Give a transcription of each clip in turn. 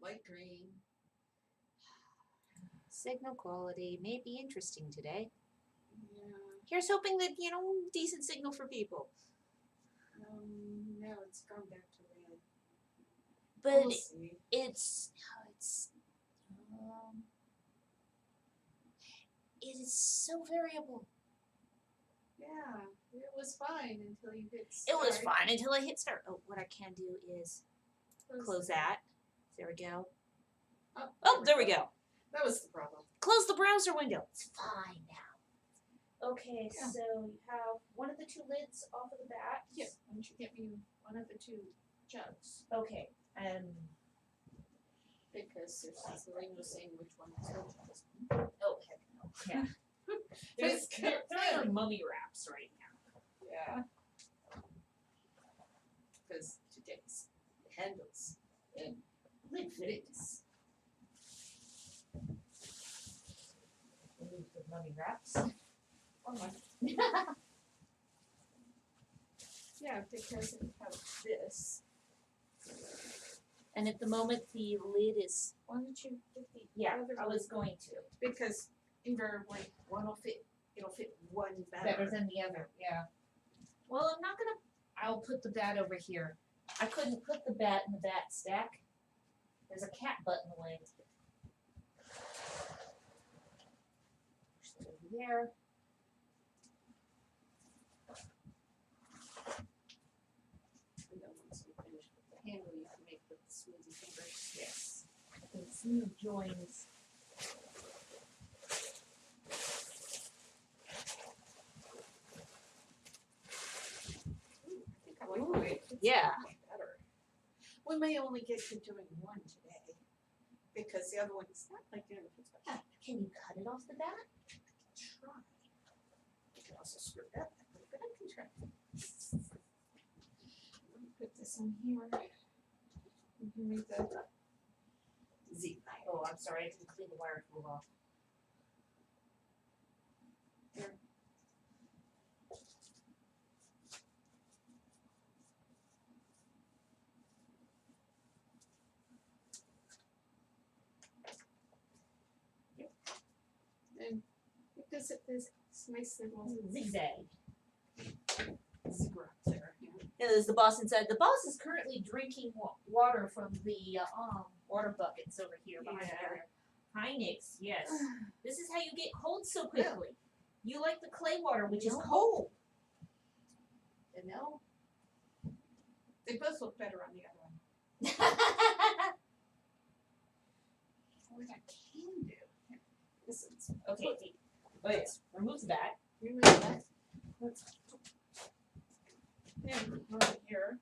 Light green. Signal quality may be interesting today. Yeah. Here's hoping that, decent signal for people. No, it's gone back to red. But We'll see. it's it is so variable. Yeah, it was fine until you hit It start. was fine until I hit start. Oh, what I can do is close that. There we go. Oh, there we go. That was the problem. Close the browser window. It's fine now. Okay, Yeah. so you have one of the two lids off of the bat. Yeah, why don't you get me one of the two jugs? Okay. Because there's Lorraine was saying which one is which. Oh heck no. Yeah. They're in mummy wraps right now. Yeah. Because today's handles and lids. Remove the mummy wraps. Oh my. Yeah, because it has this. And at the moment the lid is Why don't you get the yeah, other I was one? going to. Because invariably one will fit. It'll fit one Better than the other, yeah. Well, I'm not gonna. I'll put the bat over here. I couldn't put the bat in the bat stack. There's a cat butt in the way. Push that over there. And then once you finish with the handle, you can make with the smoothie fingers. Yes. And smooth joins. I think I like the way it fits Yeah. much better. We may only get to doing one today because the other one's not like doing it. Can you cut it off the bat? Try. You can also screw it up, but I can try. Let me put this on here. You can read the Z. Oh, I'm sorry. I didn't clean the wire tool off. There. Yep. And because it is nice little Zigzag. zipper up there. Yeah. Yeah, there's the boss inside. The boss is currently drinking water from the water buckets over here behind Yeah. there. Hi, Nix. Yes. This is how you get cold so quickly. You like the clay water, which is No. cold. And no, they both look better on the other one. What I can do. Here, this is Okay. Oh yes. Remove the bat. remove that. And right here.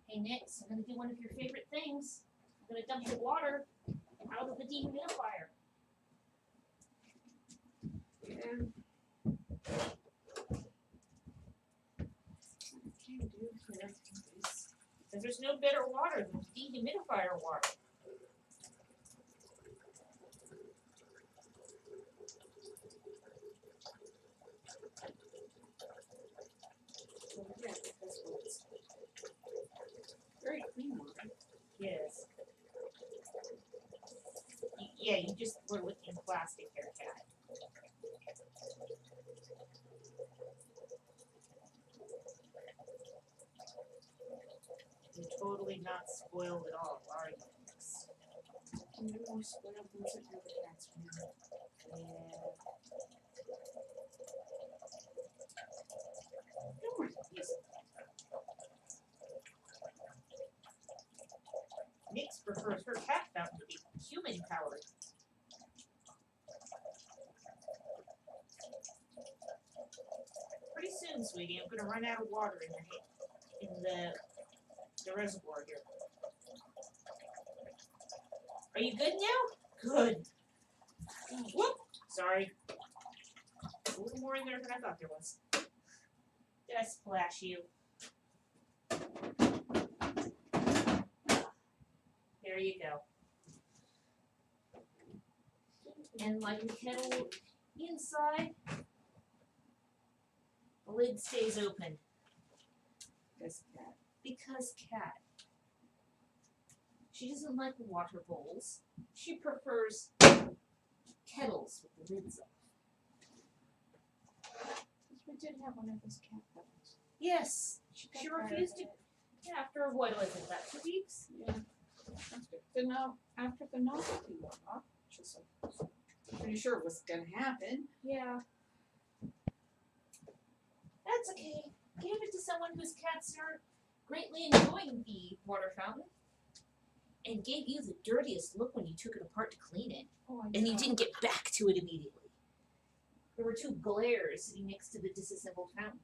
Hey, Nix. I'm gonna do one of your favorite things. I'm gonna dump the water out of the dehumidifier. And what I can do here is Because there's no better water than dehumidifier water. yeah, this one's very clean water. Yes. Yeah, you just were licking plastic there, Cat. You're totally not spoiled at all, are you? Nix? And then more spoiled ones that have the cats from here. Yeah. Don't worry, easy. Nix prefers her cat fountain to be human powered. Pretty soon, sweetie, I'm gonna run out of water in the reservoir here. Are you good now? Good. Whoop! Sorry. A little more in there than I thought there was. Did I splash you? There you go. And like the kettle inside, the lid stays open. This cat. Because cat. She doesn't like water bowls. She prefers kettles with the lids up. We did have one of those cat kettles. Yes. She Got tired refused of to. it. Yeah, after what was it? About 2 weeks? Yeah. That's good. Then now, after the novelty wore off, which was pretty sure it was gonna happen. Yeah. That's okay. Give it to someone whose cats are greatly enjoying the water fountain. And gave you the dirtiest look when you took it apart to clean it. Oh, I And you know. didn't get back to it immediately. There were 2 glares sitting next to the disassembled fountain.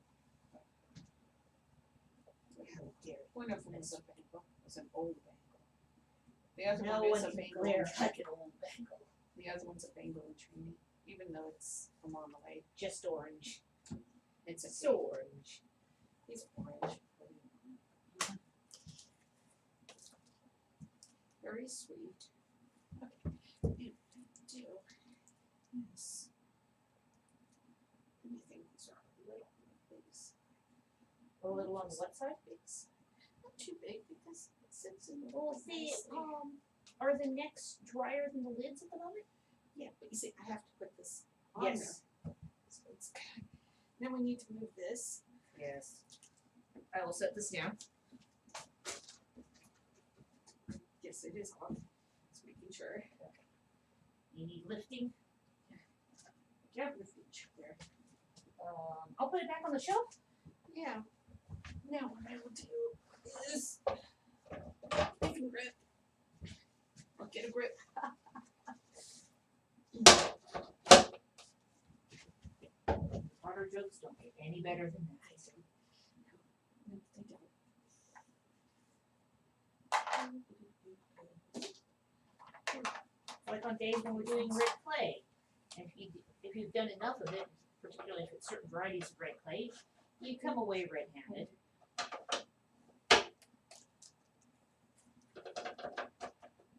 How dare you. One of them was a bangle. Was an old bangle. The other No one one is a can bangle. glare like an old bangle. The other one's a bangle and trini, even though it's a marmalade. Just orange. It's a So orange. He's orange. Very sweet. Okay. And do yes. And I think these are a little big. A little on the what side? Bigs. Not too big because it sits in the Well, bowl see, nicely. are the necks drier than the lids at the moment? Yeah, but you see, I have to put this on Yes. there. So it's good. Then we need to move this. Yes. I will set this down. Yes, it is on. Just making sure. You need lifting. Yeah, with each there. I'll put it back on the shelf. Yeah. Now what I will do is I can grip. I'll get a grip. Water jugs don't get any better than that. No, they don't. Like on days when we're doing red clay. And if you've done enough of it, particularly if it's certain varieties of red clay, you come away red-handed.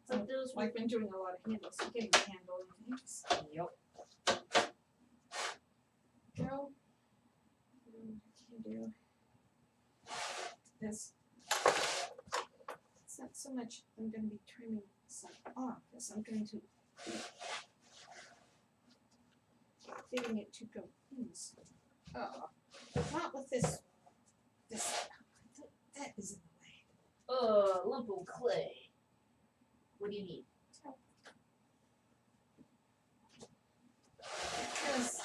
So those Well, I've been doing a lot of handles, so getting handle and things. Yep. Go. I can do this. It's not so much I'm going to be trimming some off as I'm going to be getting it to go in. Not with this. That is in the way. Lump of clay. What do you need? Because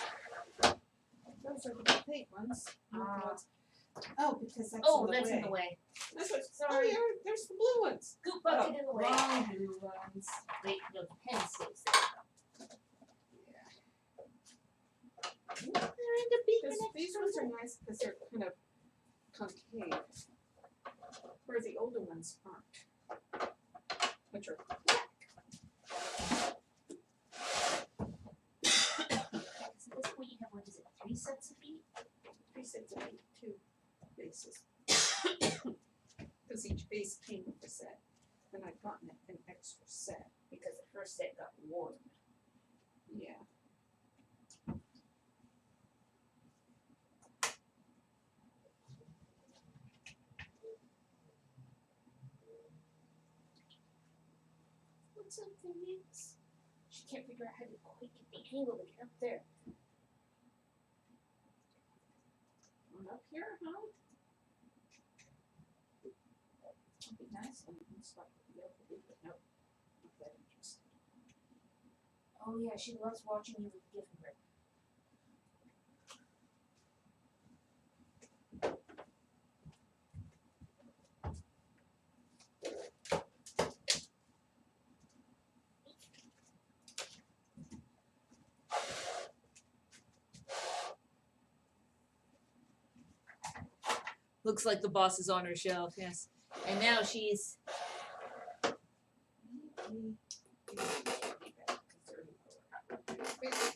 those are the big ones. not the ones- Oh, because that's Oh, in the that's way. in the way. That's what, Sorry. Oh, yeah, there's the blue ones. Scoop bucket in the way. Wrong blue ones. Wait, no, the pen stays there. They're in the beak This, these ones are nice because they're kind of concave, where the older ones aren't, which are black. So this point you have, what is it, 3 sets of feet? 3 sets of 8, 2 bases. Because each base came with a set, and I've gotten an extra set. Because the first set got worn. Yeah. What's up, Phoenix? She can't figure out how to quite get the angle to get up there. One up here, huh? It'd be nice when it's like the other week, but nope, not that interested. Oh yeah, she loves watching you with the gift grip. Looks like the boss is on her shelf, yes. And now she's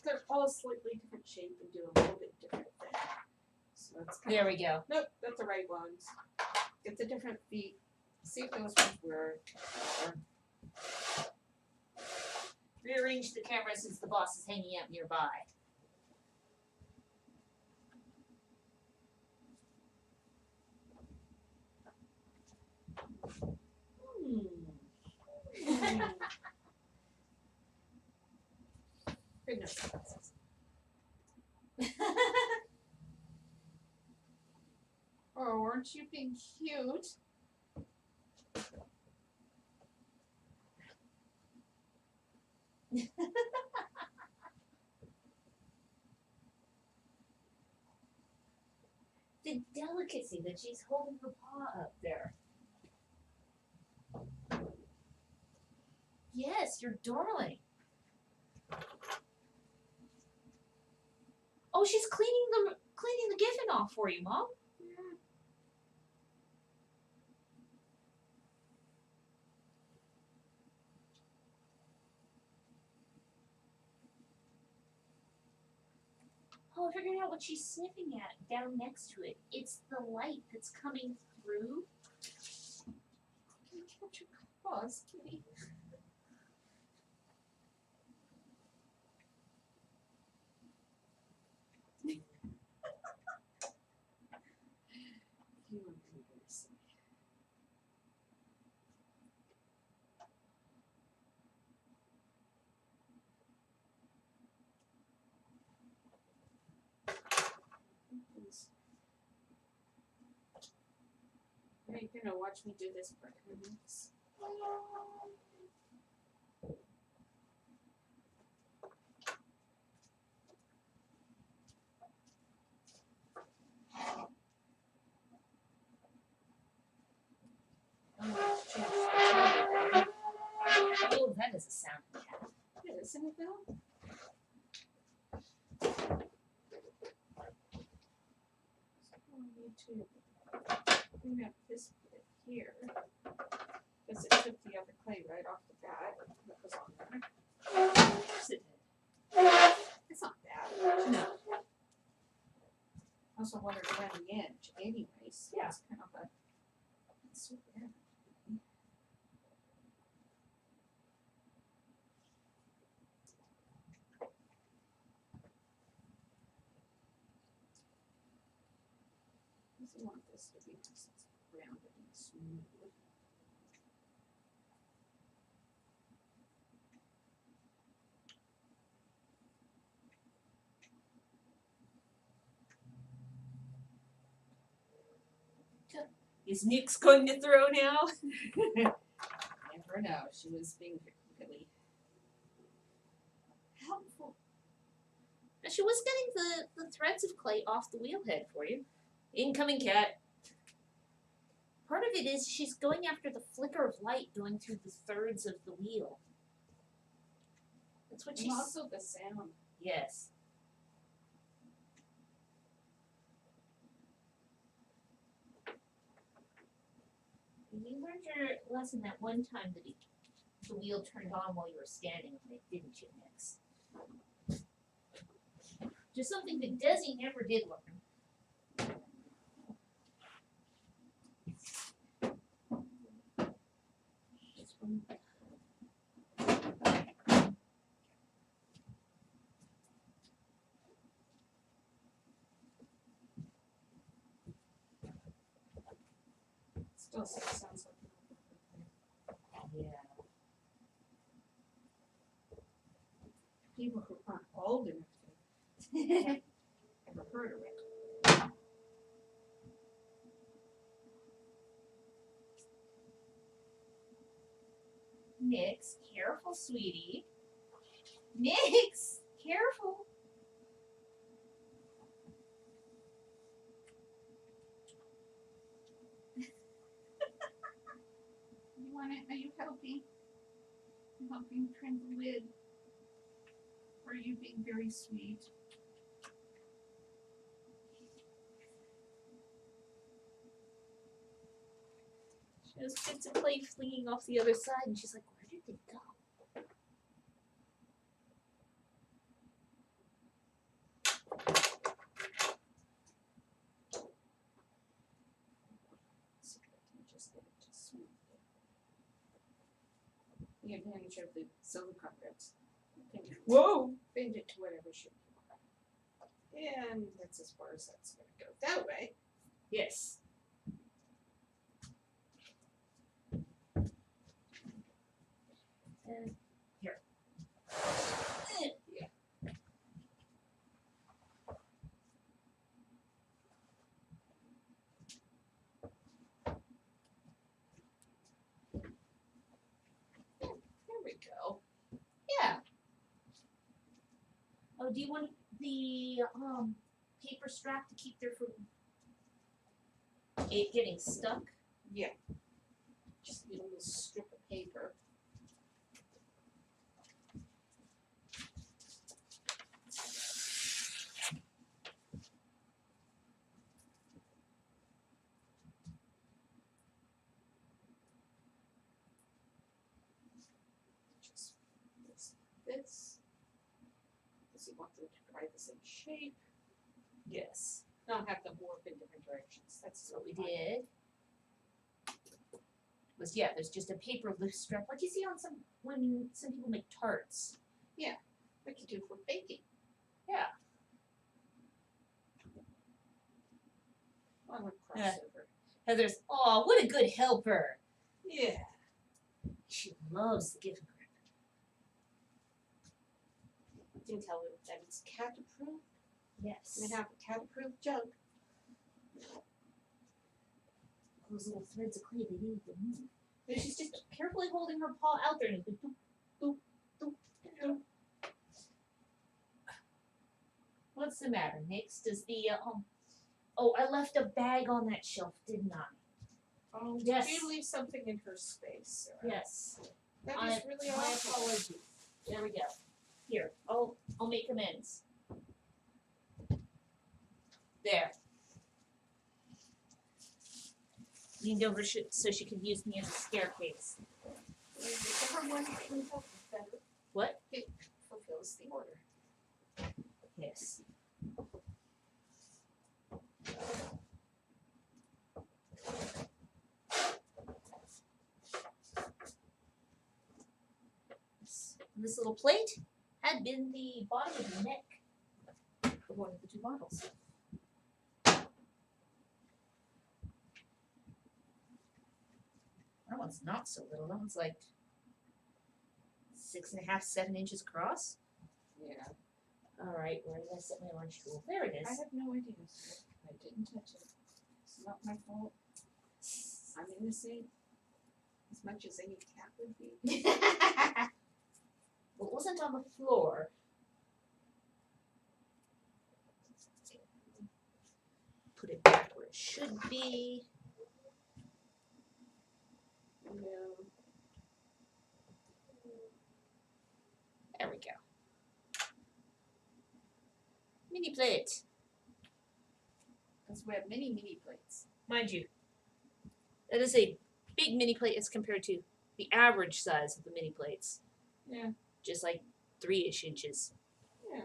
They're all slightly different shape and do a little bit different thing. So it's kind there we go. Nope, that's the right ones. Get the different feet. See if those ones work. Rearrange the camera since the boss is hanging out nearby. sunglasses. Oh, aren't you being cute? The delicacy that she's holding her paw up there. Yes, you're darling. Oh, she's cleaning the Giffen off for you, Mom. Yeah. Oh, I figured out what she's sniffing at down next to it. It's the light that's coming through. Can you catch your claws, kitty? You are embarrassing. Please. Are you gonna watch me do this for 10 minutes? I'm gonna change the topic. Oh, that is a sound cat. Yeah, isn't it though? So I need to clean up this bit here. Because it took the other clay right off the bat that was on there. Of course it It's not bad. did. No. I also wanted to run the edge anyways. Yeah. It's kind of a, it's so bad. I want this to be nice and rounded and smooth. Is Nyx going to throw now? Never know. She was being really helpful. She was getting the threads of clay off the wheelhead for you. Incoming cat. Part of it is she's going after the flicker of light going through the thirds of the wheel. That's what And she's. also the sound. Yes. You learned your lesson that one time that the wheel turned on while you were standing on it, didn't you, Nyx? Just something that Desi never did learn. This one. Still sounds like Yeah. people who aren't old enough to ever heard of it. Nyx, careful, sweetie. Nyx, careful. You want it? Are you helping? You helping trim the lid? Or are you being very sweet? She was fit to play flinging off the other side, and she's like, where did it go? So I can just get it to smooth it. The advantage of the silicone ribs. Whoa! Bend it to whatever shape you want. And that's as far as that's gonna go. That way. Yes. And here. Yeah. Oh, do you want the paper strap to keep there from it getting stuck? Yeah. Just need a little strip of paper. Just this. Does he want them to try the same shape? Yes. Not have them warp in different directions. That's That's what we fine. did. Was there's just a paper loose strap like you see on when some people make tarts. We could do for baking. Yeah. I would Yeah. crossover. Heather's, oh, what a good helper. Yeah. She loves the gift grip. You can tell her that it's cat approved. Yes. We have a cat approved jug. Those little threads of clay, they need to move. And she's just carefully holding her paw out there and it's like, doop, doop, doop, doop. What's the matter, Nix? Does the, oh, I left a bag on that shelf, didn't I? Oh, Yes. did you leave something in her space, Sarah? Yes. That I- is really my awful. apologies. There we go. Here, I'll make amends. There. Leaned over so she could use me as a staircase. Whichever one comes out better, What? it fulfills the order. Yes. This little plate had been the bottom of the neck of one of the two bottles. That one's not so little. That one's like 6.5, 7 inches across. Yeah. All right, where did I set my orange tool? There it is. I have no idea, sir. I didn't touch it. It's not my fault. I'm innocent. As much as any cat would be. Well, it wasn't on the floor. Put it back where it should be. No. There we go. Mini plate. Because we have mini plates. Mind you, that is a big mini plate as compared to the average size of the mini plates. Yeah. Just like 3-ish inches. Yeah.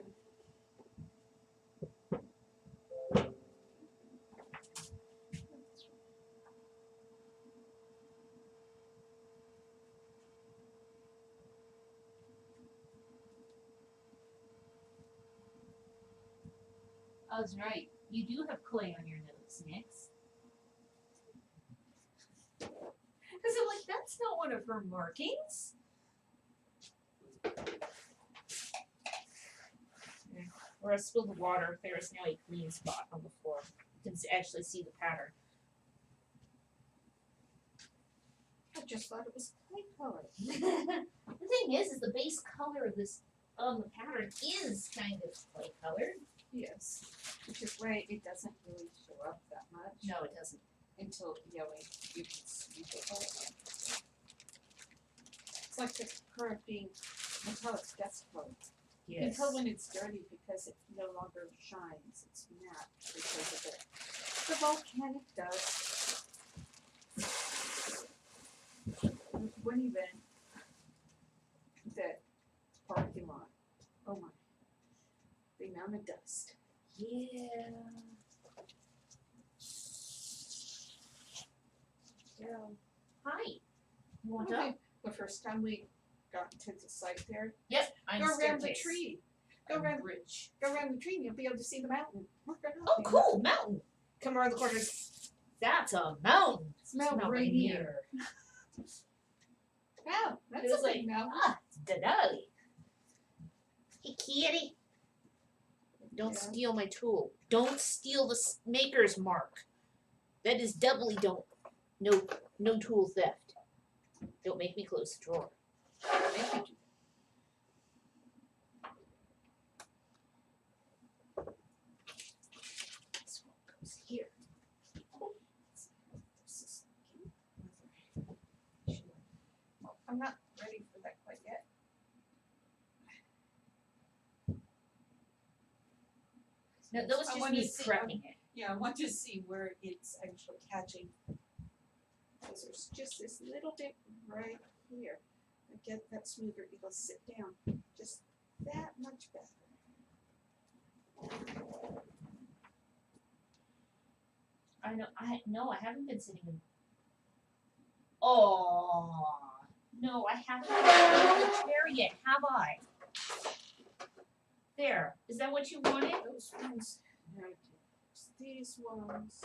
I was right. You do have clay on your nose, Nix. Because I'm like, that's not one of her markings. Where I spilled the water, there is now a clean spot on the floor. You can actually see the pattern. I just thought it was clay color. The thing is the base color of this the pattern is kind of clay colored. Yes. Which is why it doesn't really show up that much. No, it doesn't. Until, you can sweep it all up. It's like the current being metallic dust coat. You can tell when it's dirty because it no longer shines. It's matte because of it. The volcanic dust. One event, that parking lot. Oh my. The amount of dust. Yeah. Yeah. Hi. You want Okay. up? The first time we got to the site there, Yep. I'm go around the staircase. tree. Go I'm around, rich. go around the tree and you'll be able to see the mountain. Look right Oh, up. cool, mountain. Come around the corners. That's a mountain. Smell Not right here. here. Wow, that's Feels a big like- mountain. Ah, it's Denali. Hey, kitty. Don't Yeah. steal my tool. Don't steal the maker's mark. That is doubly don't. No tool theft. Don't make me close the drawer. Thank you. want to me see prepping it. Yeah, I want to see where it's actually catching. Because there's just this little bit right here. I get that smoother, it'll sit down just that much better. I know. I haven't been sitting in. Oh no, I haven't been sitting in the chair yet, have I? There. Is that what you wanted? Those ones, no, it's these ones.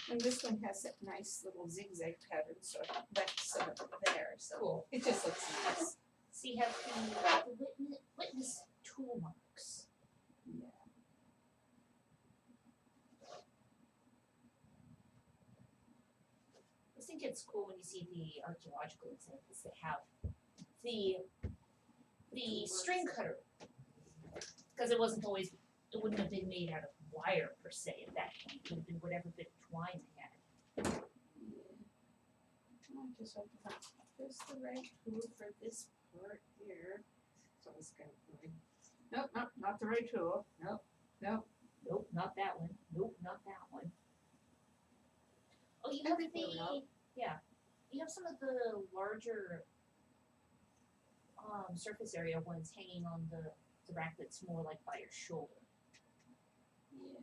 And this one has that nice little zigzag pattern, so I left some of it there, so Cool. it just looks nice. So you have the witness tool marks. Yeah. I think it's cool when you see the archaeological examples that have the string cutter, because it wasn't always, it wouldn't have been made out of wire per se at that point. It would have been whatever bit of twine they had. I just have to find just the right tool for this part here. So it's kind of funny. Nope, nope, not the right tool. Nope, nope. Nope, not that one. Nope, not that one. Oh, you I have think we're out. you have some of the larger surface area ones hanging on the rack that's more like by your shoulder. Yeah.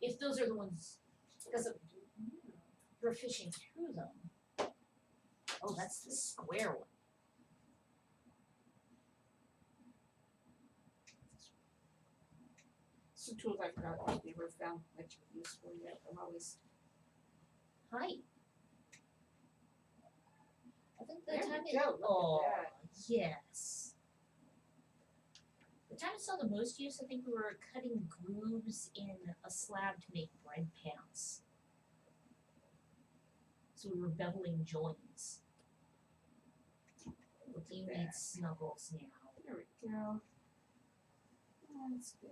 If those are the ones, because you're fishing through them. Oh, that's the square one. It's a tool I've got, I've never found much use for yet. I'm always, Hi. I think the there time we go, look oh at that. yes. The time I saw the most use, I think we were cutting grooves in a slab to make bread pans. So we were beveling joints. What do you need snuggles now? There we go. That's good.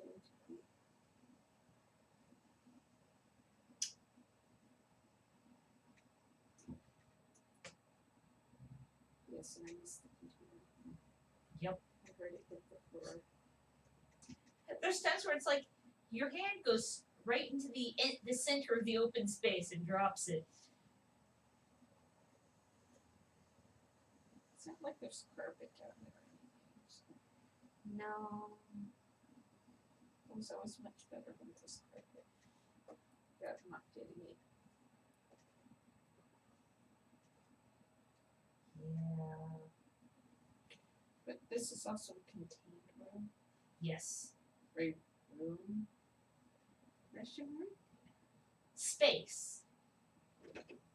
Yes, and I missed the computer. Yep. I heard it hit the floor. There's times where it's like your hand goes right into the center of the open space and drops it. It's not like there's carpet down there or anything. So No. it was always much better when there's carpet. Yeah, I'm not kidding me. Yeah. But this is also a contained room. Yes. Right, room. Question mark? Space.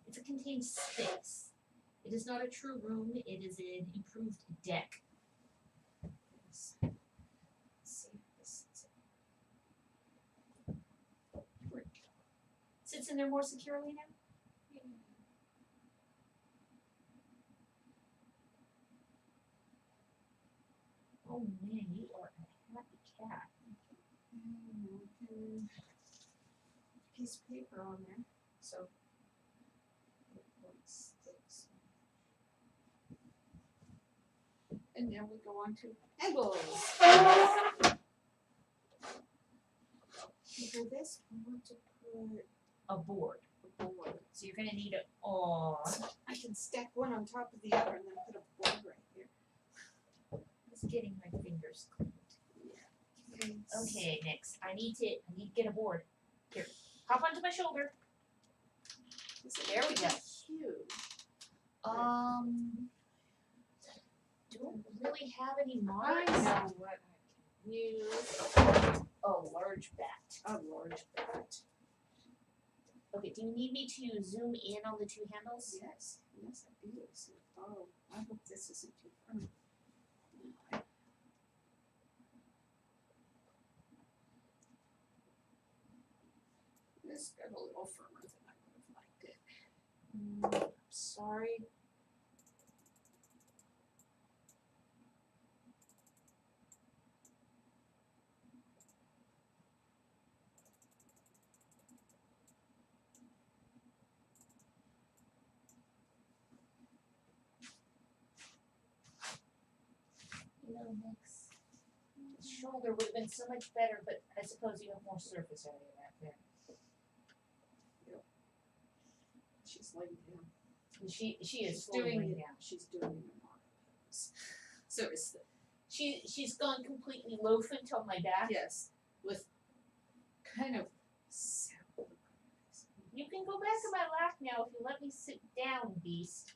It's a contained space. It is not a true room, it is an improved deck. Yes. Let's see if this is where it Sits in there more securely now? yeah. Oh man, you are a happy cat. Piece of paper on there, so it won't stick. And then we go on to handles. For this, I want to put A board. a board. So you're gonna need a oh I can stack one on top of the other and then put a board right here. just getting my fingers cleaned. Okay. Okay, next. I need to get a board. Here. Hop onto my shoulder. There we go. Huge. Don't really have any I marks. know what I can use. A large bat. A large bat. Okay, do you need me to zoom in on the two handles? Yes, yes, I do. So, oh, I hope this isn't too firm. This got a little firmer than I would have liked it. I'm sorry. You know, next. shoulder would have been so much better, but I suppose you have more surface area back there. She's laying down. She is She's fully doing laying it. down. She's doing it on purpose. Seriously. She's gone completely loafing on my back. Yes. With kind of sour. You can go back in my lap now if you let me sit down, beast.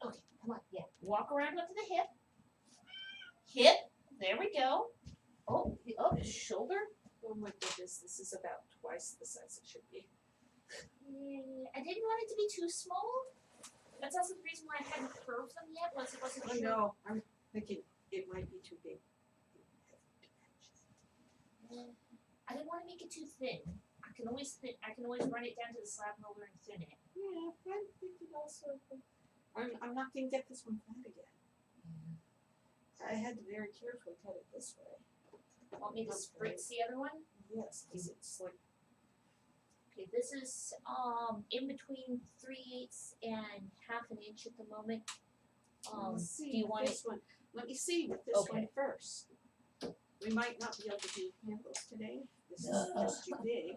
Okay, come on, yeah. Walk around onto the hip. Hip. There we go. Oh, shoulder. Oh my goodness, this is about twice the size it should be. I didn't want it to be too small. That's also the reason why I hadn't curved them yet, was it wasn't I sure. know. I'm thinking it might be too big. I didn't want to make it too thin. I can always run it down to the slab roller and thin it. Yeah, I'm thinking also. I'm not gonna get this one flat again. I had to very carefully cut it this way. Want me to spritz the other one? Yes, because it's like Okay, this is in between 3/8 and 1/2 inch at the moment. let's see do you with want this one? Let me see with this Okay. one first. We might not be able to do handles today. This is just too big.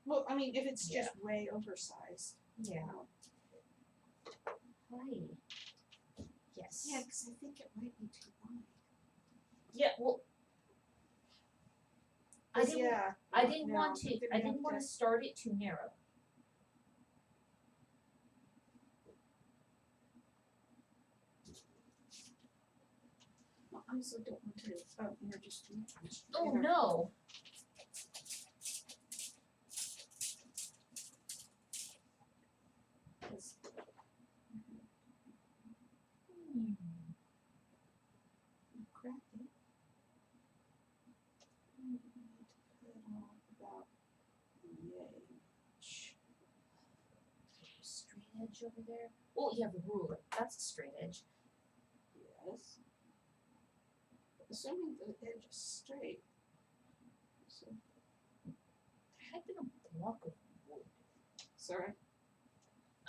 Well, I mean, if it's just way oversized. Yeah. No. Right. Yes. Yeah, because I think it might be too wide. Yeah. Well, I 'Cause, didn't. yeah, I didn't no, want we're to. gonna I have didn't want to start it too narrow. Well, I also don't want to. Oh, you're just too much. Oh Either. no. Crack it. We need to cut off about yay much. Straight edge over there. Oh, you have a ruler. That's a straight edge. Yes. Assuming the edge is straight. So, There had been a block of wood. sorry.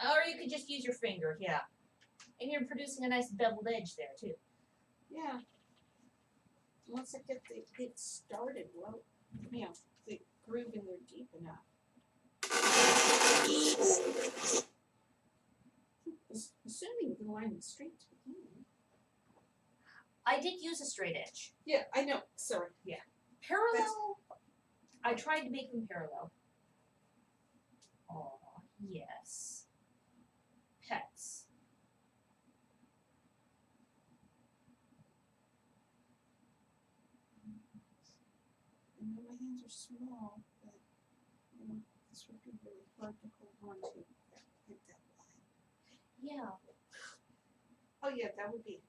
Or you could just use your finger. Yeah. And you're producing a nice beveled edge there too. Yeah. Once I get it started, well, you know, the groove in there deep enough. Assuming the line is straight to begin with. I did use a straight edge. Yeah, I know. Sorry. Parallel. I tried to make them parallel. Oh, yes. Pets. I know my hands are small, but you know, this would be really hard to hold on to that line. Yeah. Oh yeah, that would be.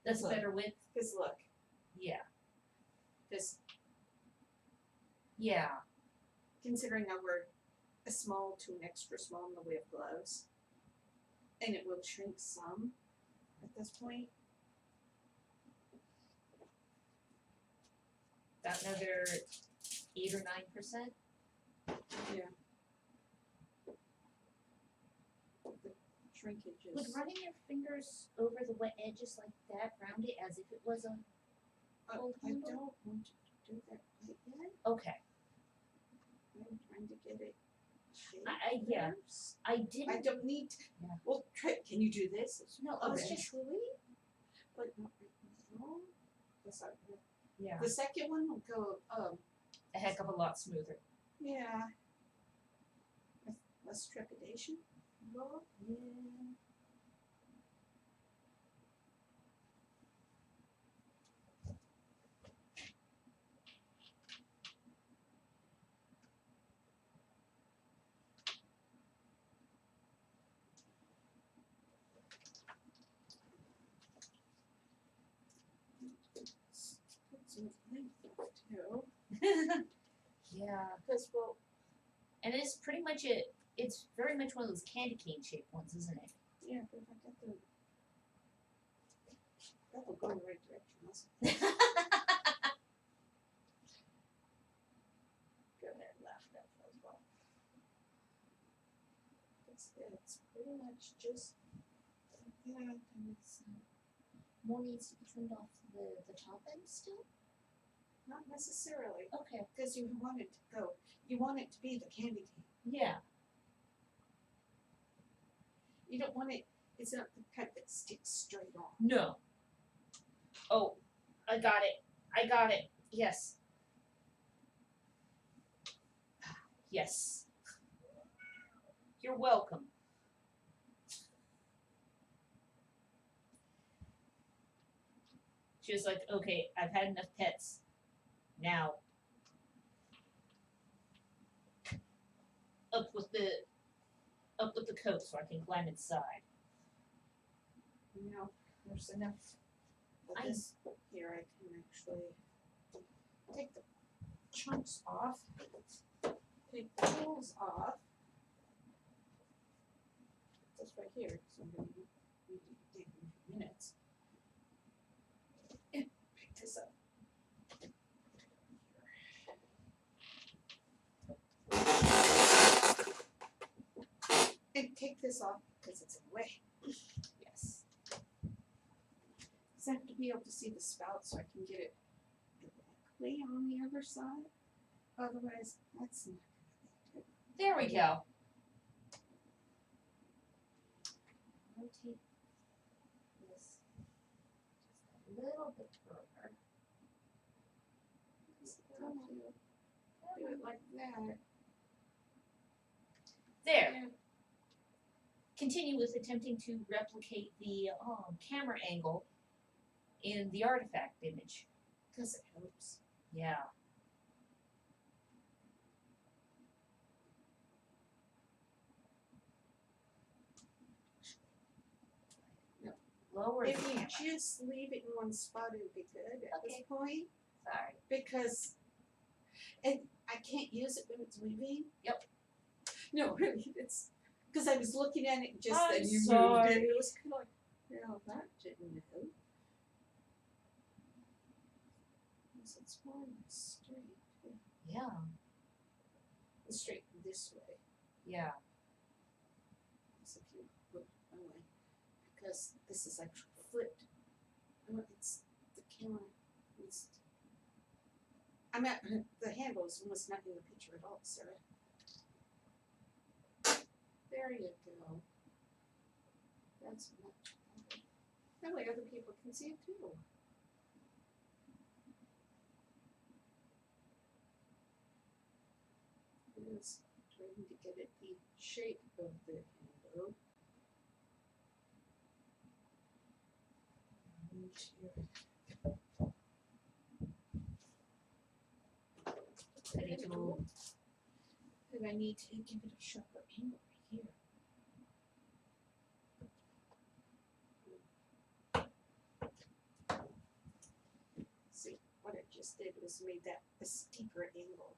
That's Look. better width. Because look, Yeah. this Yeah. considering I wear a small to an extra small in the way of gloves, and it will shrink some at this point. About another 8 or 9%. Yeah. The shrinkage Would is. running your fingers over the wet edges like that, round it as if it was a old I handle? don't want to do that quite yet. Okay. I'm trying to get it shaped. Yeah. first. I didn't. I don't need. Yeah. Well, can you do this? No, Eventually, but not right now. That's not good. Yeah. The second one will go. A heck of a lot smoother. Yeah. With less trepidation. Well, yeah. Put some length too. Yeah. Because well, And it's pretty much it. It's very much one of those candy cane shaped ones, isn't it? yeah, but if I get the that will go in the right direction. Also. Go ahead, laugh that as well. It's pretty much just like Yeah, and it's More needs to be trimmed off the top end still? not necessarily, Okay. because you want it to go, you want it to be the candy cane. Yeah. You don't want it, it's not the kind that sticks straight on. No. Oh, I got it. I got it. Yes. Yes. You're welcome. She was like, okay, I've had enough pets. Now. Up with the coat so I can climb inside. You know, there's enough of I- this here, I can actually take the chunks off, take the holes off. This right here, so I'm gonna need to dig in a few minutes. And pick this up. And take this off because it's in the way. Yes. Because I have to be able to see the spout so I can get it directly on the other side. Otherwise, that's not gonna be good. There we go. Rotate this just a little bit further. Do it like that. There. Yeah. Continue with attempting to replicate the camera angle in the artifact image. Because it helps. Yeah. No. Lower the If you camera. just leave it in one spot, it would be good at this Okay. point. Sorry. Because, and I can't use it when it's moving. Yep. No, really, it's, because I was looking at it just I'm then you moved sorry. it. It was kind of like, well, that didn't help. Because it's more straight. Yeah. It's straight this way. Yeah. So if you put it away, because this is actually flipped. It's the camera. It's, I'm at the handle is almost not in the picture at all, Sarah. There you go. That's much better. That way other people can see it too. Is trying to get it the shape of the handle. Ready to move. And I need to give it a sharper angle right here. See, what I just did was made that a steeper angle.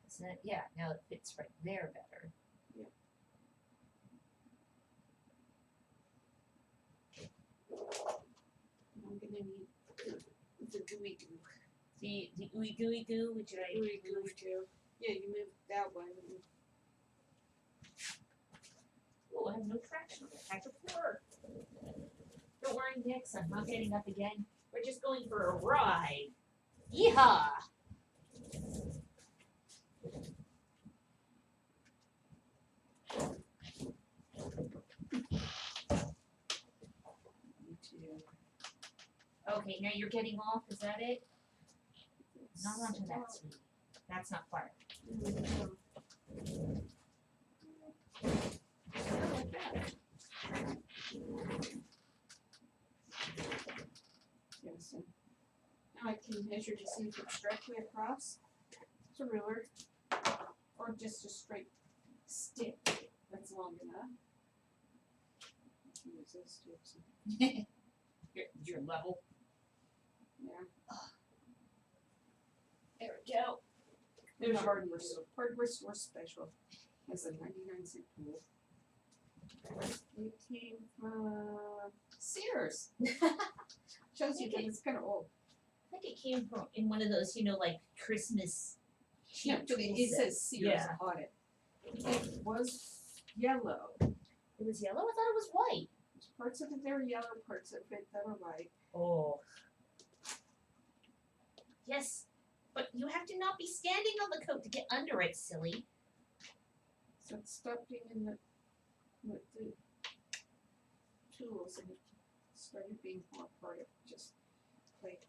Isn't it? Yeah, now it fits right there better. And I'm gonna need the gooey goo. The ooey gooey goo, which I Gooey goo too. Yeah, you moved that one. Oh, I have no traction on it. I prefer. Don't worry, Nix, I'm not getting up again. We're just going for a ride. Yeehaw! Me too. Okay, now you're getting off, is that it? Not onto that sweet. That's not fire. Yes, and now I can measure to see if it's directly across. It's a ruler, or just a straight stick that's long enough. Use this too. So, Your level. yeah. There we go. There's hardware store special. That's a 99-cent tool. It came from Sears. Shows you that it's kind of old. I think it came from in one of those, like Christmas cheap but tool it set. says Sears Yeah. Audit. It was yellow. It was yellow? I thought it was white. Parts of it that are yellow, parts of it that are white. Oh. Yes, but you have to not be standing on the coat to get under it, silly. So it stopped being in the with the tools and it started being more part of just like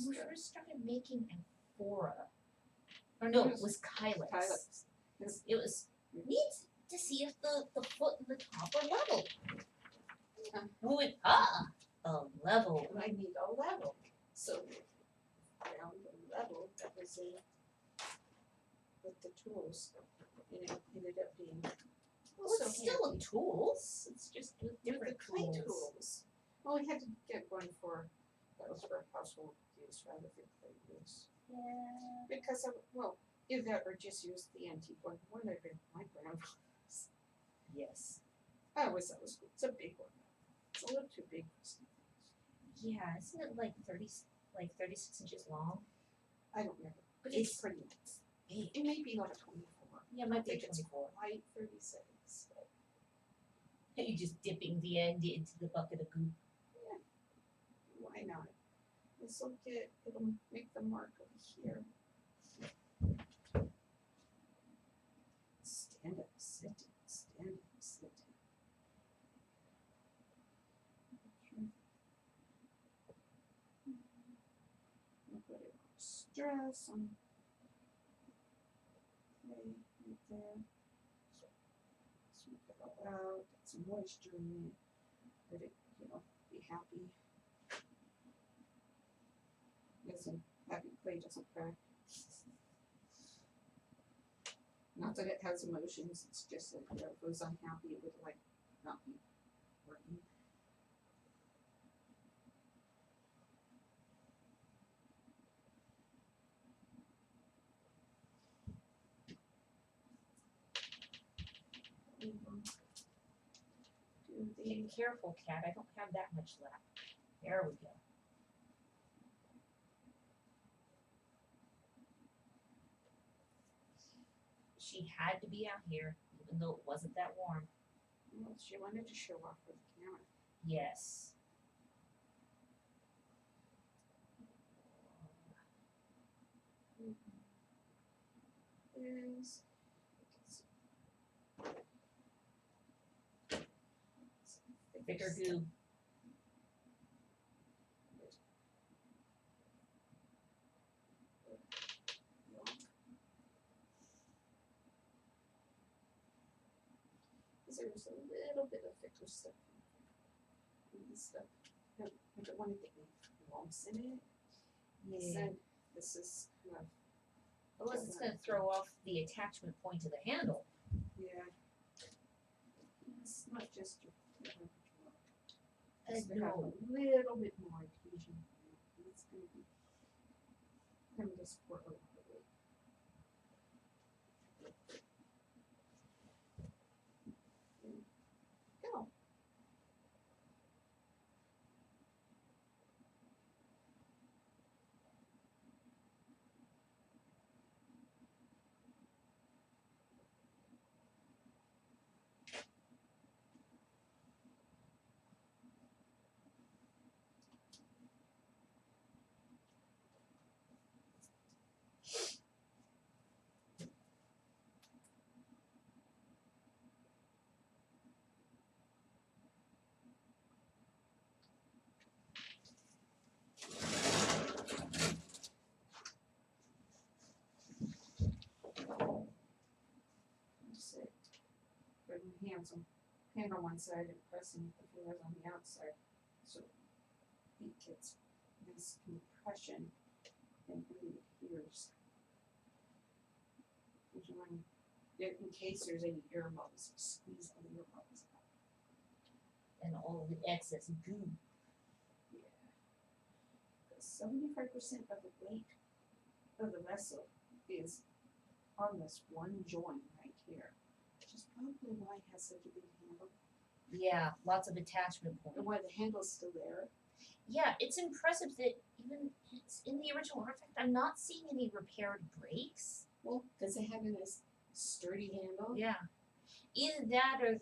We first started making Amphora. Or no, it was Kylix. Kylix. It was neat to see if the foot and the top are level. We went, a level. And I need a level. So found a level that was in with the tools. And it ended up being Well, so it's still handy. tools. It's just with with different the clay tools. tools. Well, we had to get one that was for household use rather than clay use. Yeah. Because either or just use the antique one that my grandfather's. Yes. I always thought it was cool. It's a big one. It's a little too big for some things. Yeah, isn't it like 36 inches long? I don't remember. But It's it's pretty nice. big. It may be like a 24. Yeah, it might I be think it's 24. quite 36. But You're just dipping the end into the bucket of goop. why not? It'll make the mark over here. Stand up, sit down, stand up, sit down. Okay. I'll put it on stress on right there. Sweep it all out, get some moisture in it, let it, be happy. Happy clay doesn't crack. Not that it has emotions, it's just that if it was unhappy, it would not be working. Be careful, cat. I don't have that much left. There we go. She had to be out here, even though it wasn't that warm. Well, she wanted to show off for the camera. Yes. Is Thicker goo. There's a little bit of thicker stuff in this stuff. I don't want to get any lumps in it. So this is kind of, Unless it's going to throw off the attachment point to the handle. yeah. It's not just your I It's to have know. a little bit more adhesion. It's going to be kind of to support a lot of weight. Go. Sit. Put my hands on hand on one side and pressing the fingers on the outside. So it gets this compression and really adheres. In case there's any ear bubbles, squeeze all the ear bubbles out. And all the excess goo. Yeah. 75% of the weight of the vessel is on this one joint right here, which is probably why it has such a big handle. Yeah, lots of attachment points. And why the handle's still there. Yeah, it's impressive that even it's in the original artifact, I'm not seeing any repaired brakes. Well, does it have a nice sturdy handle? Yeah. Either that or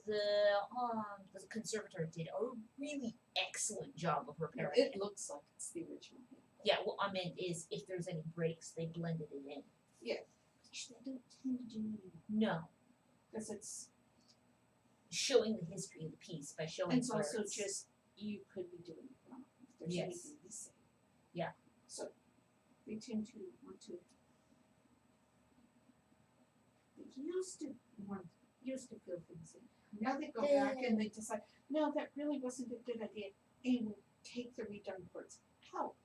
the conservator did a really excellent job of repairing It looks like it's the original handle. Yeah, what I meant is if there's any breaks, they blended it in. Yeah. Which they don't tend to do anymore. No. Because it's Showing the history of the piece by showing it's where also it's- just you could be doing it wrong if there's Yes. anything missing. Yeah. So they tend to want to they used to fill things in. Now they go back and they decide, no, that really wasn't a good idea, and will take the redone parts out.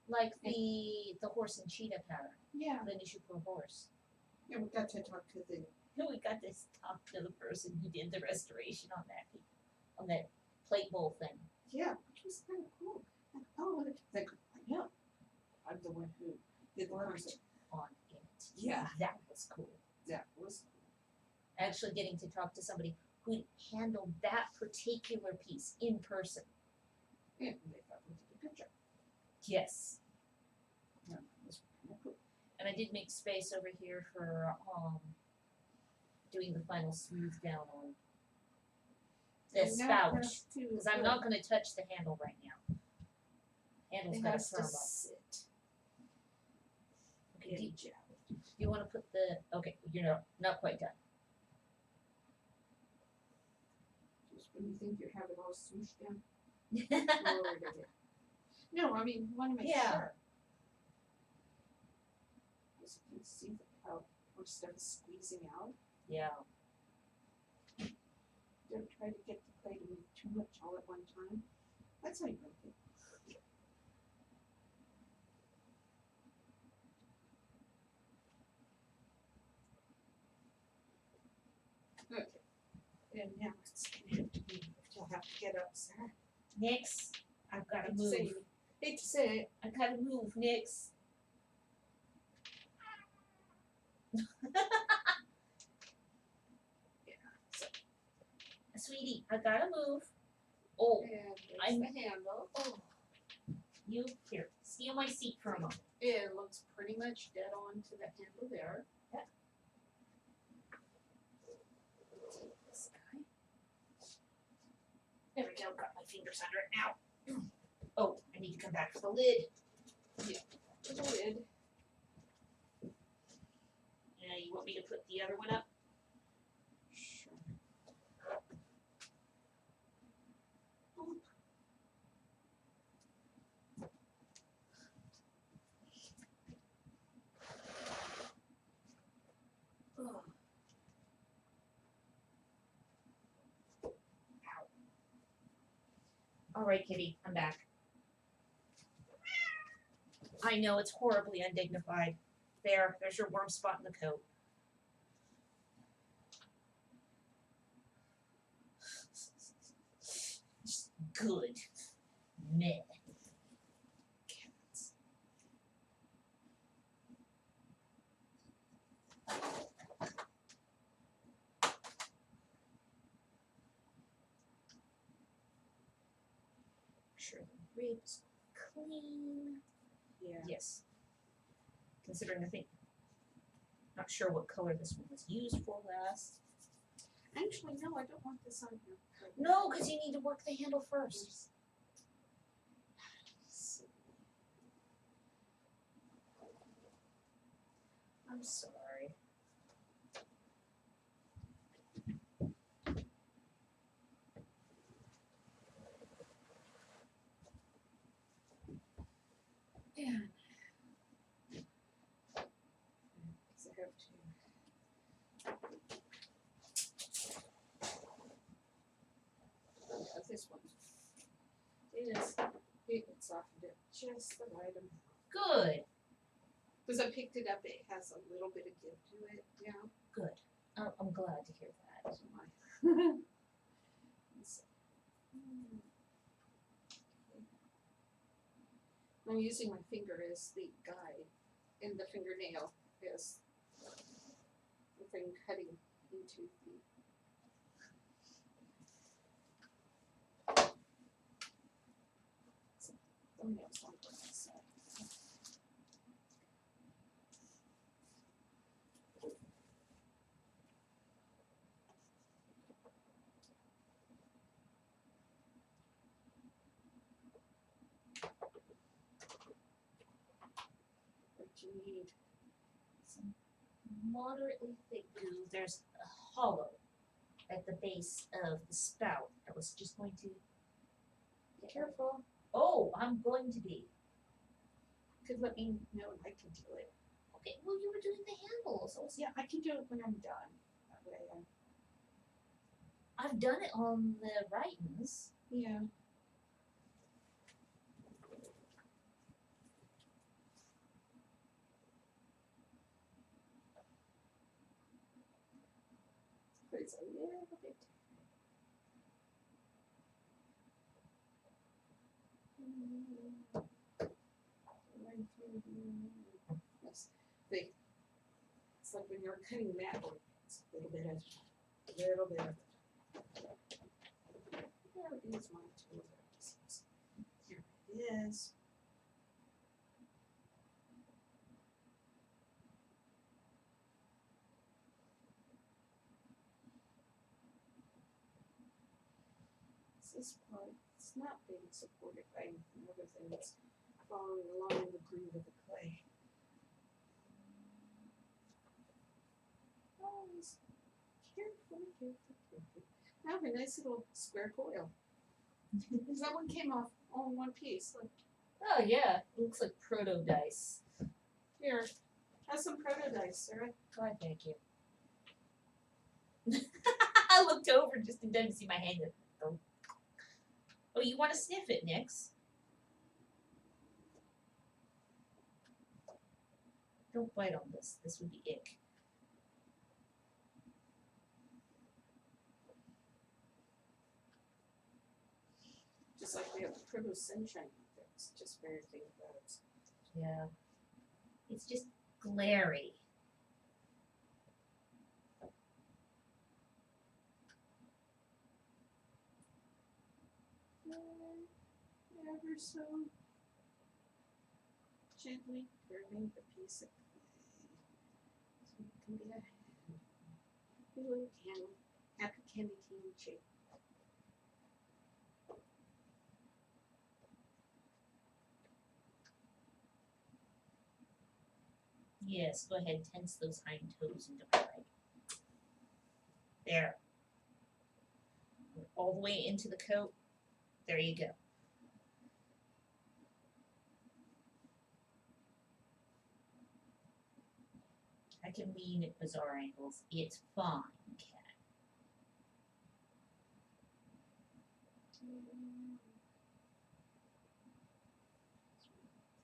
like the horse and cheetah pattern, Yeah. the Nishikura horse. Yeah, we got to talk to the We got to talk to the person who did the restoration on that plate bowl thing. yeah, which was kind of cool. Like, oh, like I know, I'm the one who did the Worked concept. on it. Yeah. That was cool. That was Actually getting to talk to somebody who handled that particular piece in person. yeah, and they thought we did a good job. Yes. Yeah, it was kind of cool. And I did make space over here for doing the final smooth down on the And now it spout. has to Because I'm not going to touch the handle right now. Handle's It got to has firm to up. sit. Okay, do in gel. you want to put the? Okay, you're not quite done. Just when you think you have it all smooshed down, lower it again. No, I mean, you want to make Yeah. sure. Because you can see how more stuff is squeezing out. Yeah. Don't try to get the clay to move too much all at one time. That's how you break it. Okay. And now it's gonna have to be, you'll have to get up, Sarah. Nix, I've got to Hate to move. say it. Hate to say it. I gotta move, Nix. Sweetie, I gotta move. Oh, And there's I'm- the handle. oh. You here, stay on my seat for a moment. It looks pretty much dead on to the handle there. This guy. There we go, got my fingers under it now. Oh, I need to come back for the lid. To the lid. You want me to put the other one up? Sure. Ugh. All right, kitty, I'm back. I know it's horribly undignified. There's your warm spot in the coat. Good. Meh. Cats. Sure the ribs clean. Yeah. Yes. Considering I think not sure what color this one was used for last. Actually, no, I don't want this on here. No, because you need to work the handle first. I'm sorry. Yeah. Because I have to. Yeah, this one. It softened it just the right amount. Good. Because I picked it up, it has a little bit of give to it, yeah. Good. I'm glad to hear that. So my. I'm using my finger as the guide, and the fingernail is the thing cutting into the. you need? Some moderately thick goo. There's a hollow at the base of the spout. I was just going to. Be careful. Oh, I'm going to be. Could let me know and I can do it. Okay, well, you were doing the handles. I was, Yeah, I can do it when I'm done. That way I've done it on the writings. yeah. But it's a little bit. Right through here. Yes. It's like when you're cutting maple, it's a little bit of. There it is, my tool. Here it is. This part, it's not being supported by anything other than it's following along the groove of the clay. Always carefully. I have a nice little square coil. That one came off all in one piece. Like, Oh, yeah. It looks like proto dice. here, have some proto dice, Sarah. God, thank you. I looked over just in time to see my hand. Oh, you want to sniff it, Nix? Don't bite on this. This would be ick. Just like we have proto sunshine. It's just very thing about it. Yeah. It's just glary. Ever so gently curving the piece of clay. So it can be a little candle, happy candy cane shape. Yes, go ahead, tense those hind toes into play. There. All the way into the coat. There you go. I can lean at bizarre angles. It's fine, cat.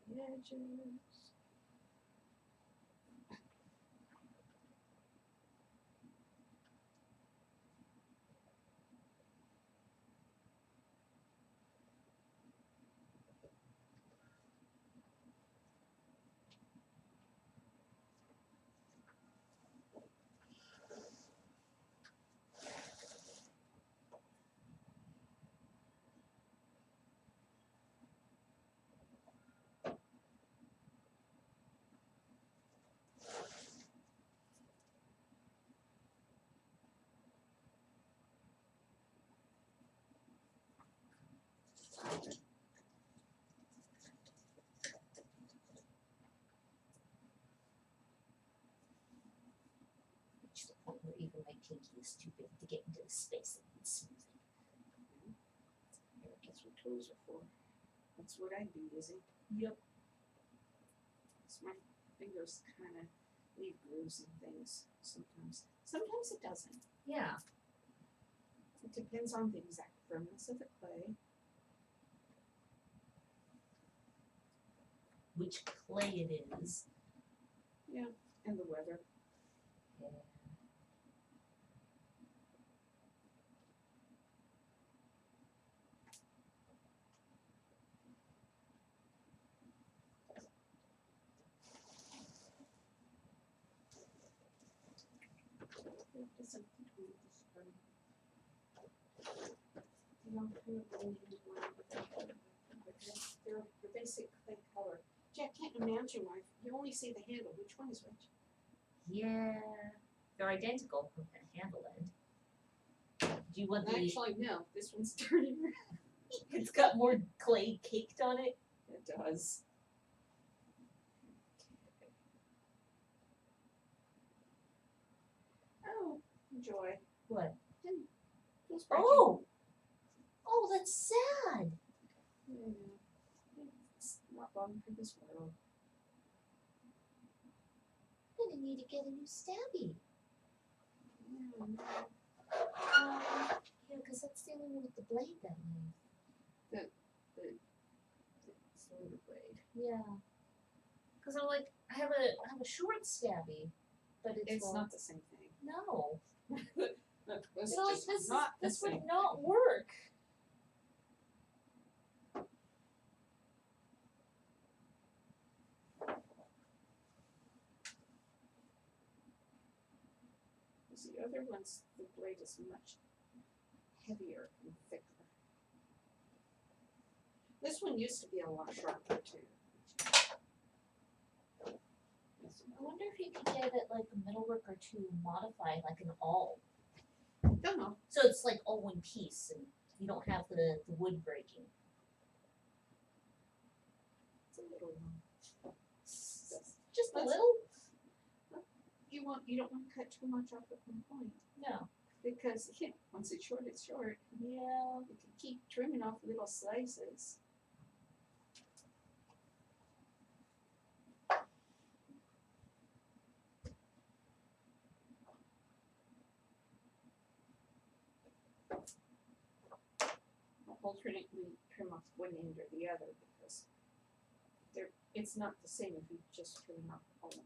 The edges. Reach the point where even my pinky is too big to get into the space that needs smoothing. That's what tools are for. That's what I'd be using. Yep. So my fingers kind of leave grooves and things sometimes. Sometimes it doesn't. Yeah. It depends on the exact firmness of the clay. Which clay it is. And the weather. Yeah. It doesn't do the spring. You know, kind of blend into one another. But they're the basic clay color. Gee, I can't imagine why you only see the handle. Which one is which? Yeah. They're identical from the handle end. Do you want the... Actually, no. This one's turning red. It's got more clay caked on it. It does. Enjoy. What? Feels breaking. Oh, that's sad. Yeah. It's not long for this world. I'm gonna need to get a new stabby. Yeah, no. Yeah, because that's the only one with the blade that way. The cylinder blade. Yeah. Because I have a short stabby, but it's long. Not the same thing. No. It's You're like, just this not the this same would not thing. work. The other one's, the blade is much heavier and thicker. This one used to be a lot sharper too. I wonder if you could get it like a metalwork or two modified, like an all. Don't know. So it's like all one piece and you don't have the wood breaking. It's a little one. Just a That's- little? You don't want to cut too much off at one point No. because once it's short, it's short. Yeah. You can keep trimming off little slices. I'll alternately trim off one end or the other because it's not the same if you just trim off all of it.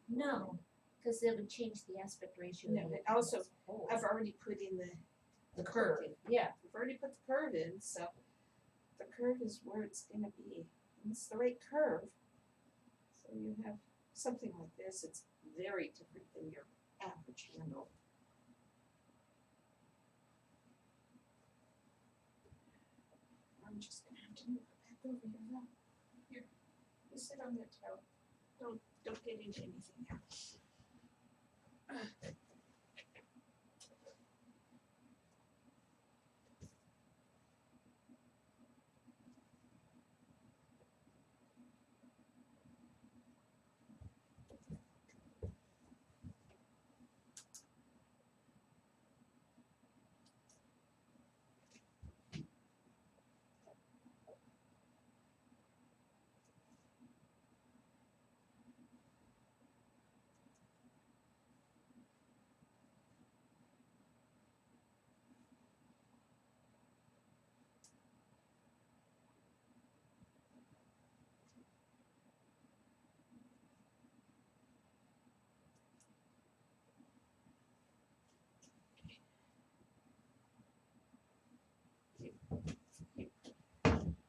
No. Because it would change the aspect ratio. No, of but the also, as a whole. I've already put in The curve. Yeah. I've already put the curve in, so the curve is where it's gonna be. And it's the right curve. So you have something like this, it's very different than your average handle. I'm just gonna have to move it back over here now. Here, you sit on that towel. Don't get into anything there.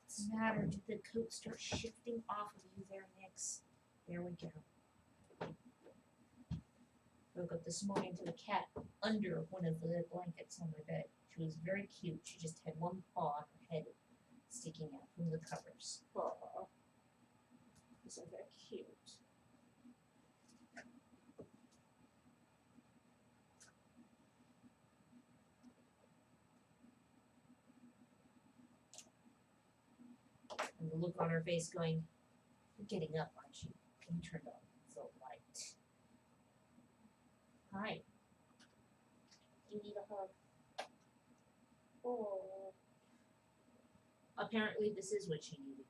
What's the matter? Did the coat start shifting off of you there, Nix? There we go. Woke up this morning to a cat under one of the blankets on my bed. She was very cute. She just had one paw on her head sticking out from the covers. Aw. Isn't that cute? And the look on her face going, "You're getting up, aren't you?" And he turned on the light. Hi. You need a hug. Oh. Apparently this is what she needed.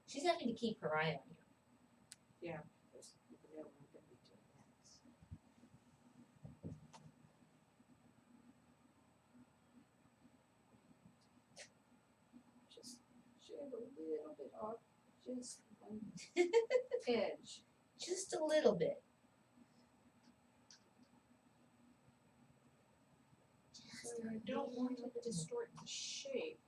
She's having to keep her eye on you. Yeah, there's no one gonna be doing that. Just shave a little bit off, just one edge. Just a little bit. So I don't want to distort the shape.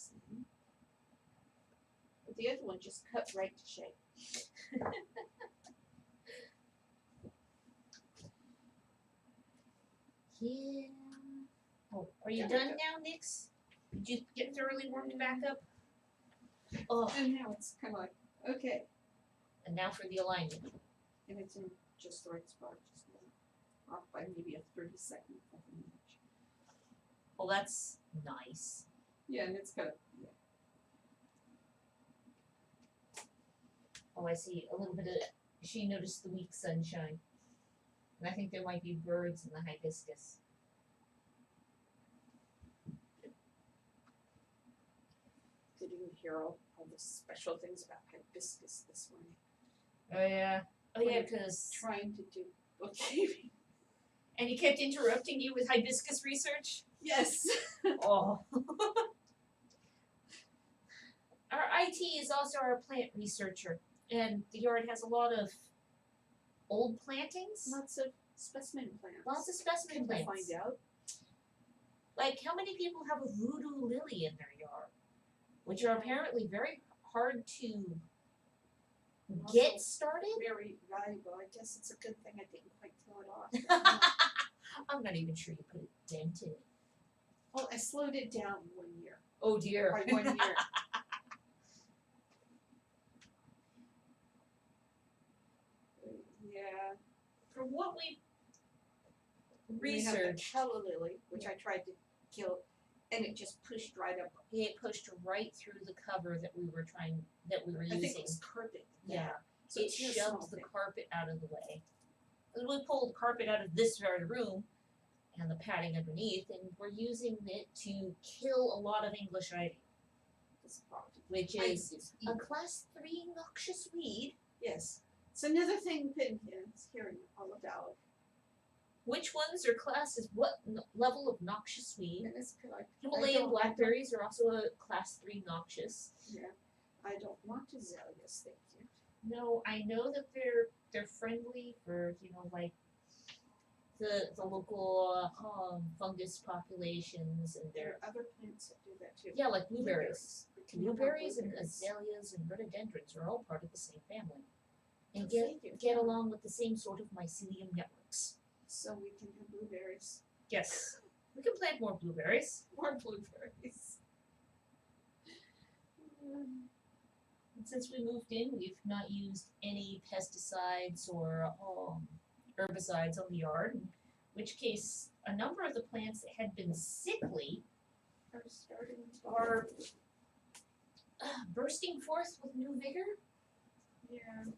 same. But the other one just cut right to shape. Yeah. Oh, are you There we done go. now, Nix? Did you get thoroughly warmed back up? Oh, And now it's kind of like, okay. and now for the alignment. And it's in just the right spot, just off by maybe a 32nd of an inch. Well, that's nice. Yeah, and it's got a, yeah. Oh, I see a little bit of. She noticed the weak sunshine, and I think there might be birds in the hibiscus. Did you hear all the special things about hibiscus this morning? Oh yeah. Oh yeah, because Trying to do bookkeeping. and he kept interrupting you with hibiscus research. Yes. Oh. Our IT is also our plant researcher, and the yard has a lot of old plantings. Lots of specimen plants. Lots of specimen Can we plants. find out? Like, how many people have a voodoo lily in their yard? Which are apparently very hard to get Also started. Very valuable. I guess it's a good thing I didn't quite kill it off. I'm not even sure you put a dent in it. Oh, I slowed it down 1 year. Oh dear. By 1 year. Yeah. From what we We have the researched, calla lily, which I tried to kill, and it just pushed right up. it pushed right through the cover that we were I think using. it was carpet. Yeah. So It it's just a small shoved the thing. carpet out of the way. And we pulled carpet out of this very room and the padding underneath, and we're using it to kill a lot of English ivy, This problem. which I is use a ink. class 3 noxious weed. Yes. It's another thing Pinhead's hearing all about. Which ones are classes? What level of noxious weed? And it's like Himalayan blackberries are also a class 3 noxious. Yeah. I don't want azaleas, thank you. No, I know that they're friendly for, like the local fungus populations, and There they're are other plants that do that too. yeah, like blueberries. We can have more Blueberries and blueberries. azaleas and rhododendrons are all part of the same family, and Go figure. get along with the same sort of mycelium networks. So we can have blueberries. Yes, we can plant more blueberries. More blueberries. And since we moved in, we've not used any pesticides or herbicides on the yard, in which case a number of the plants that had been sickly Are starting to. are bursting forth with new vigor. Yeah.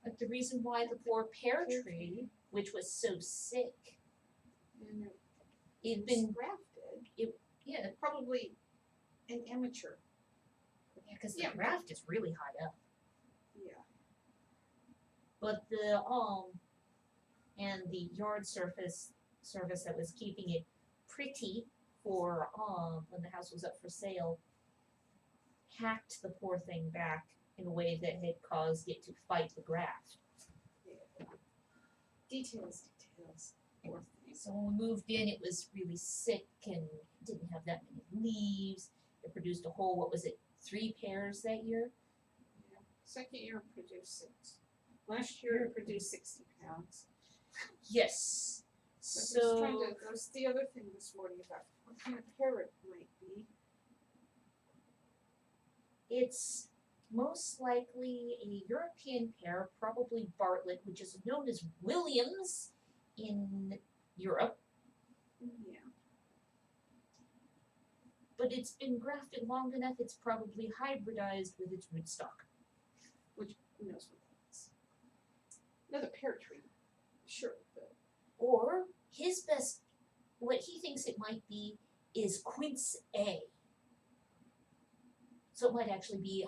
Like the reason why the poor pear tree, which was so sick, And it'd been been grafted. yeah, Probably an amateur. because the Yeah. graft is really high up. Yeah. But the and the yard service that was keeping it pretty for when the house was up for sale hacked the poor thing back in a way that had caused it to fight the graft. Yeah. Details. Poor thing. So when we moved in, it was really sick and didn't have that many leaves. It produced a whole 3 pears that year. Yeah. Second year it produced 6. Last year it produced 60 pounds. Yes. So I was trying So to, that was the other thing this morning about what kind of pear it might be. it's most likely a European pear, probably Bartlett, which is known as Williams in Europe, Yeah. but it's been grafted long enough, it's probably hybridized with its rootstock. Which, who knows what that is. Another pear tree. Sure, but Or what he thinks it might be is quince A. So it might actually be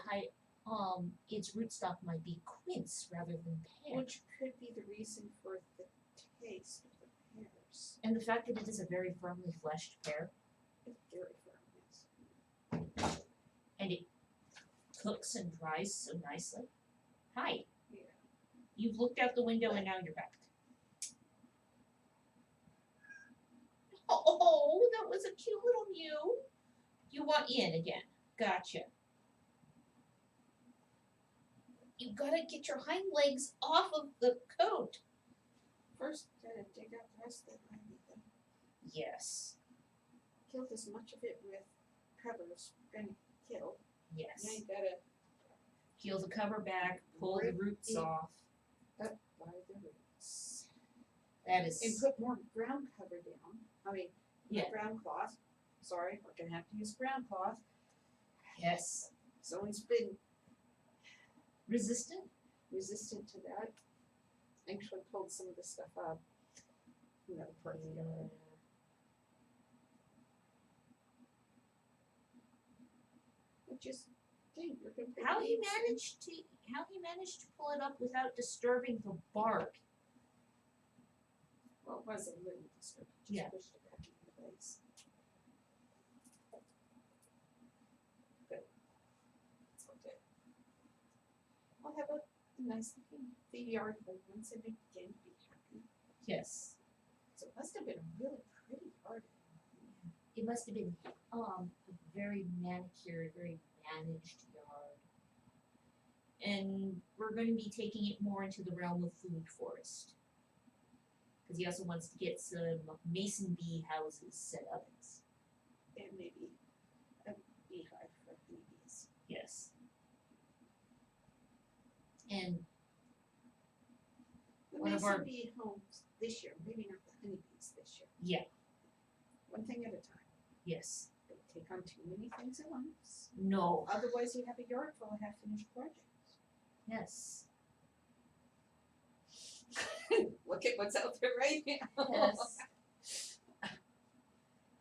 its rootstock might be quince rather than pear. which could be the reason for the taste of the pears. And the fact that it is a very firmly fleshed pear, It's very firm, yes. and it cooks and dries so nicely. Hi, Yeah. you've looked out the window and now you're back. Oh, that was a cute little mew. You want in again? Gotcha. You gotta get your hind legs off of the coat. First, gotta dig out the rest of it. I need them. Yes. Killed as much of it with covers. Gonna kill. Yes. Now you gotta Peel the cover back, pull the Rip roots it off. up by the roots. That is. And put more ground cover down. I mean, Yeah. ground cloth. Sorry, we're gonna have to use ground cloth. Yes. Someone's been Resistant? resistant to that. Actually pulled some of the stuff up. Another part of the yard. Which is, dang, you're gonna put How he leaves in. managed to pull it up without disturbing the bark. Well, it was a little disturbing. Just Yeah. pushed it back into place. Good. That's okay. I'll have a nice looking yard once and again be happy. Yes. So it must have been a really pretty yard. It must have been a very manicured, very managed yard. And we're going to be taking it more into the realm of food forest. Because he also wants to get some mason bee houses set up. And maybe a beehive for honeybees. Yes. And The One of mason our- bee homes this year, maybe not the honeybees this year. yeah, One thing at a time. yes. Don't take on too many things at once. No. Otherwise you have a yard full of half-finished projects. Yes. Look at what's out there right now. Yes.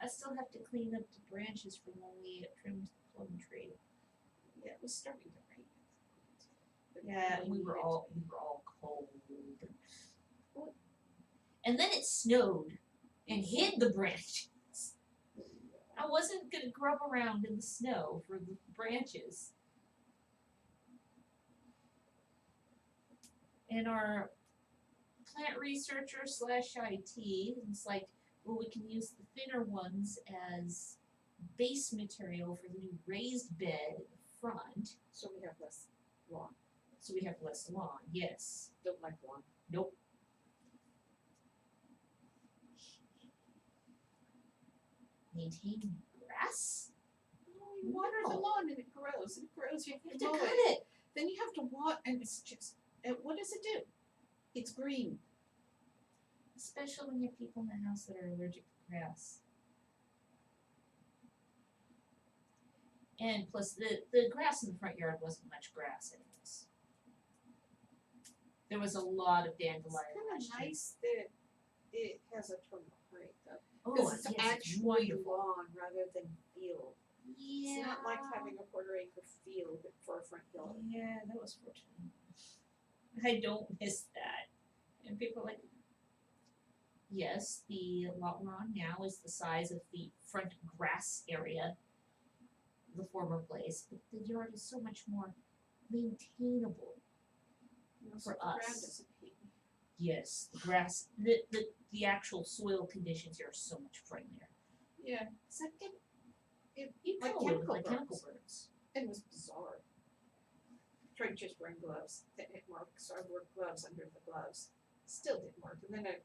I still have to clean up the branches from when we trimmed the plum tree. Yeah, it was starting to rain. But Yeah, really we were needed all to. cold. And then it snowed and hid the branches. I wasn't gonna grub around in the snow for the branches. And our plant researcher slash IT is like, well, we can use the thinner ones as base material for the new raised bed at the front, So we have less lawn. so we have less lawn. Yes. Don't like lawn. Nope. Maintaining grass? You water the No. lawn and it grows and it grows. You You have have to to mow cut it. it. Then you have to water, and it's just. And what does it do? It's green. Especially when you have people in the house that are allergic to grass. And plus, the grass in the front yard wasn't much grass anyways. There was a lot of It's dandelion kind last of year. nice that it has a terminal height though. Oh, Because it's yes, actually wonderful. lawn rather than field. Yeah. It's not like having a quarter-acre field for a front yard. Yeah, that was fortunate. I don't miss that. And people are like, yes, the lot we're on now is the size of the front grass area, the former place, but the yard is so much more maintainable. You know, For so the ground us. doesn't hate me. Yes, the grass, the actual soil conditions here are so much friendlier. Yeah. Second, You Like can live with chemical like chemical burns. burns. it was bizarre. Tried just wearing gloves that didn't work, so I wore gloves under the gloves. Still didn't work. And then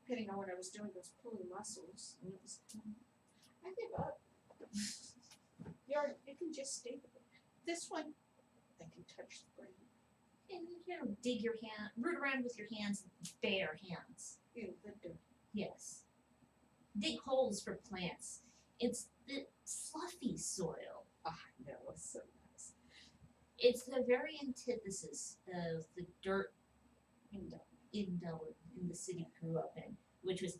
depending on what I was doing, I was pulling muscles, and it was. I give up. Yard, it can just stay there. This one, I can touch the ground And you know, dig your hand, root around with your hands, bare hands. in the dirt. Yes. Dig holes for plants. It's the fluffy soil. Ah, no, it's so nice. It's the very antithesis of the dirt And in Delaware, in the city I grew up in, which was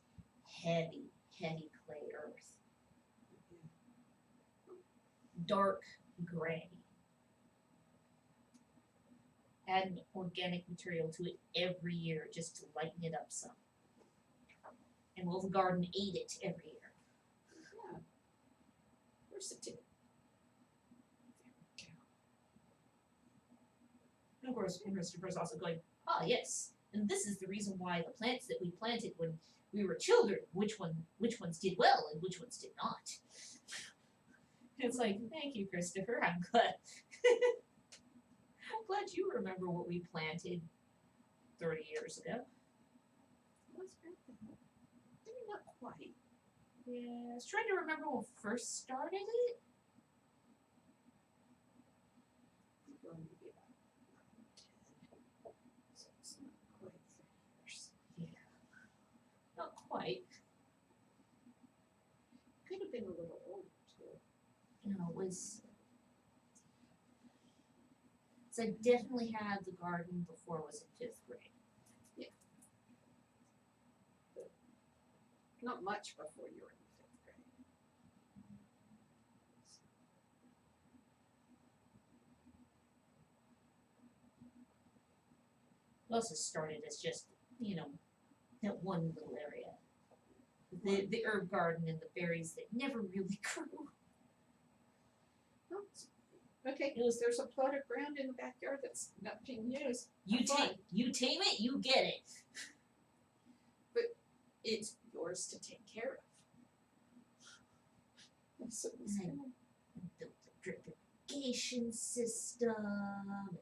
heavy, heavy clay earth. Dark gray. Add organic material to it every year just to lighten it up some. And Wolf Garden ate it every year. yeah. Versatility. And of course, Christopher's also going, ah, yes, and this is the reason why the plants that we planted when we were children, which ones did well and which ones did not. It's like, thank you, Christopher. I'm glad. I'm glad you remember what we planted 30 years ago. Was that the- maybe not quite. Yeah, I was trying to remember when we first started it. It's going to be about 10. So it's not quite 3 years. Yeah. Not quite. Could have been a little older too. No, it was. So I definitely had the garden before I was in 5th grade. Not much before you were in 5th grade. It also started as just, that one little area. The herb garden and the berries that never really grew. Oh, okay, It was- there's a plot of ground in the backyard that's not being used. You Fine. tame it, you get it. It's yours to take care of. So it's Right. kind of- And built a drip irrigation system.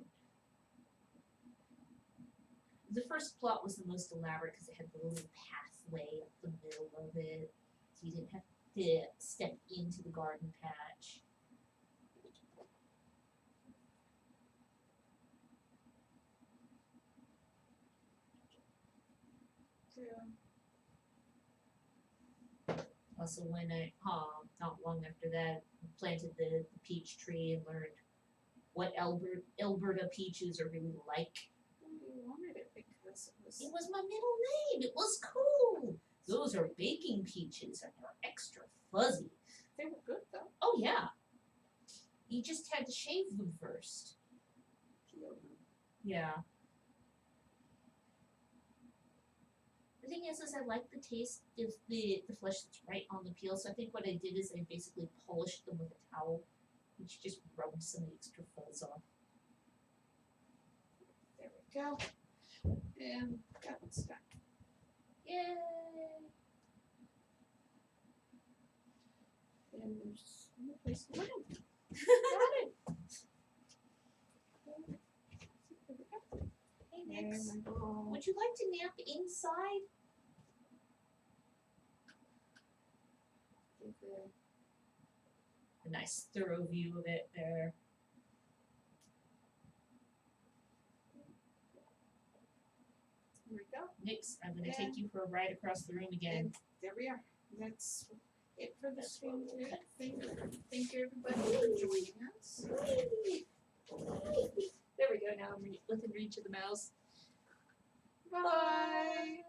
The first plot was the most elaborate because it had the little pathway up the middle of it, so you didn't have to step into the garden patch. Yeah. Also, when I not long after that, planted the peach tree and learned what Alberta peaches are really like. You wanted it because it was. It was my middle name. It was cool. Those are baking peaches, and they're extra fuzzy. They were good though. Oh yeah. You just had to shave them first. Peel them. Yeah. The thing is I like the taste of the flesh that's right on the peel. So I think what I did is I basically polished them with a towel, which just rubbed some of the extra fuzz off. There we go. And that one's done. Yay! And there's no place to land. Got it. There we go. Hey And Nix, my little- would you like to nap inside? give the- A nice thorough view of it there. There we go. Nix, I'm gonna And- take you for a ride across the room again. And there we are. That's it for the That's stream what we'll today. cut. Thank you everybody for joining us. There we go. Now I'm within reach of the mouse. Bye.